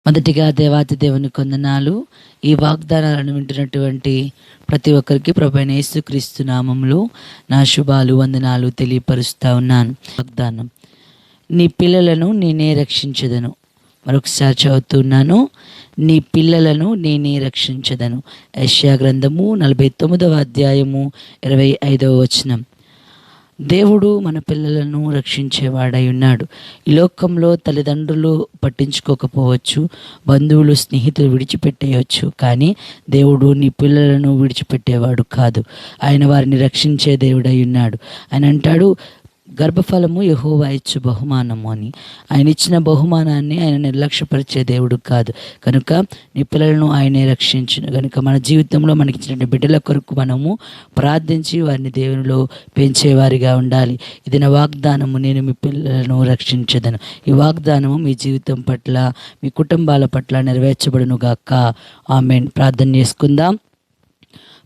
మొదటిగా దేవాతి దేవుని కొందనాలు. ఈ వాగ్దానాలను వింటున్నటువంటి ప్రతి ఒక్కరికి ప్రభువైన యేసుక్రీస్తు నామములో నా శుభాలు వందనాలు తెలియపరుస్తూ ఉన్నాను. వాగ్దానం, నీ పిల్లలను నేనే రక్షించదను. మరొకసారి చదువుతున్నాను, నీ పిల్లలను నేనే రక్షించదను. యెషయా గ్రంథము 49వ అధ్యాయము 25వ వచనం. దేవుడు మన పిల్లలను రక్షించేవాడై ఉన్నాడు. ఈ లోకంలో తల్లిదండ్రులు పట్టించుకోకపోవచ్చు, బంధువులు స్నేహితులు విడిచిపెట్టేయచ్చు, కానీ దేవుడు నీ పిల్లలను విడిచిపెట్టేవాడు కాదు. ఆయన వారిని రక్షించే దేవుడై ఉన్నాడు. ఆయన అంటాడు, గర్భఫలము యెహోవా ఇచ్చు బహుమానము అని. ఆయన ఇచ్చిన బహుమానాన్ని ఆయన నిర్లక్ష్యపరిచే దేవుడు కాదు. కనుక నీ పిల్లలను ఆయనే రక్షించును. కనుక మన జీవితంలో మనకిచ్చిన బిడ్డల కొరకు మనము ప్రార్థించి వారిని దేవునిలో పెంచేవారిగా ఉండాలి. ఇది నా వాగ్దానము, నేను మీ పిల్లలను రక్షించదను. ఈ వాగ్దానము మీ జీవితం పట్ల, మీ కుటుంబాల పట్ల నెరవేర్చబడును గాక. ఆమేన్. ప్రార్థన చేసుకుందాం.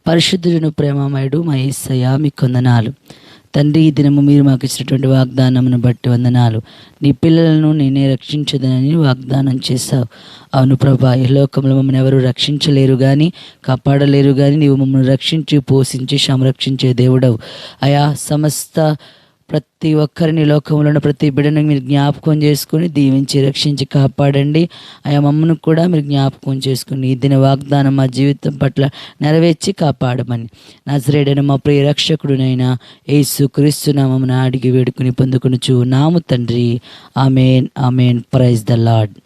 పరిశుద్ధుడును ప్రేమమయుడు మా యేసయ్య, మీకు వందనాలు తండ్రి. ఈ దినము మీరు మాకు ఇచ్చినటువంటి వాగ్దానమును బట్టి వందనాలు. నీ పిల్లలను నేనే రక్షించదనని వాగ్దానం చేశావు. అవును ప్రభా, ఈ లోకంలో మమ్మల్ని ఎవరు రక్షించలేరు కానీ, కాపాడలేరు కానీ, నీవు మమ్మల్ని రక్షించి పోషించి సంరక్షించే దేవుడవు అయా. ప్రతి ఒక్కరిని, లోకంలో ఉన్న ప్రతి బిడ్డను మీరు జ్ఞాపకం చేసుకుని దీవించి రక్షించి కాపాడండి అయా. మమ్మల్ని కూడా మీరు జ్ఞాపకం చేసుకుని ఈ దిన వాగ్దానం మా జీవితం పట్ల నెరవేర్చి కాపాడమని నజరేయుడైన మా ప్రియ రక్షకుడునైనా యేసుక్రీస్తు నామమున అడిగి వేడుకుని పొందుకొనుచు నాము తండ్రి. Amen, amen. Praise the lord.